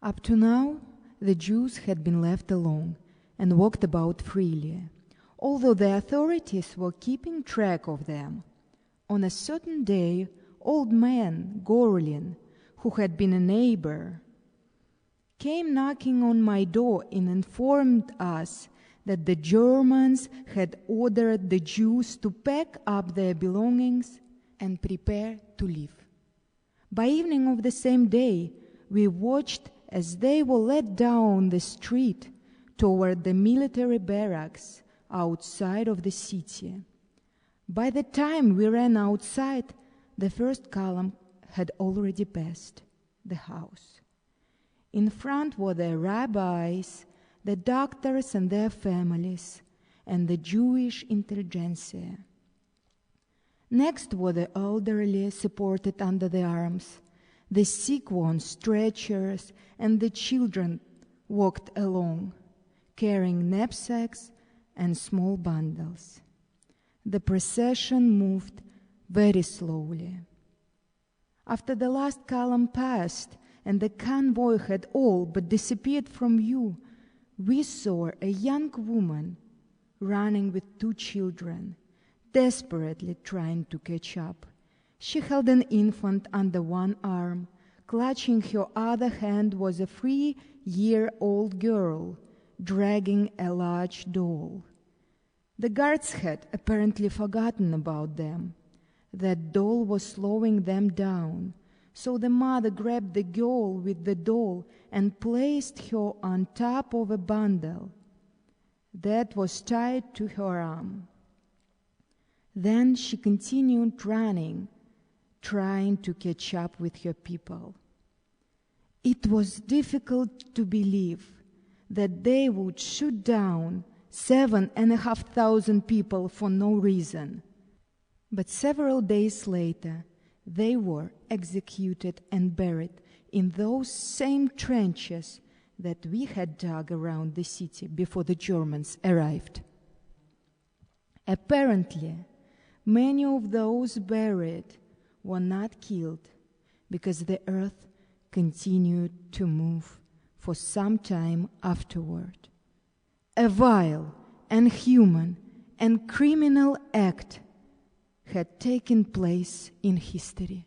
Up to now, the Jews had been left alone and walked about freely, although the authorities were keeping track of them. On a certain day, old man Gorlin, who had been a neighbor, came knocking on my door and informed us that the Germans had ordered the Jews to pack up their belongings and prepare to leave. By evening of the same day, we watched as they were led down the street toward the military barracks outside of the city. By the time we ran outside, the first column had already passed the house. In front were the rabbis, the doctors and their families, and the Jewish intelligentsia. Next were the elderly supported under the arms, the sick were on stretchers, and the children walked along, carrying knapsacks and small bundles. The procession moved very slowly. After the last column passed and the convoy had all but disappeared from view, we saw a young woman running with 2 children, desperately trying to catch up. She held an infant under one arm. Clutching her other hand was a 3-year-old girl, dragging a large doll. The guards had apparently forgotten about them. That doll was slowing them down, so the mother grabbed the girl with the doll and placed her on top of a bundle that was tied to her arm. Then she continued running, trying to catch up with her people. It was difficult to believe that they would shoot down 7,500 people for no reason. But several days later, they were executed and buried in those same trenches that we had dug around the city before the Germans arrived. Apparently, many of those buried were not killed because the earth continued to move for some time afterward. A vile, inhuman, and criminal act had taken place in history.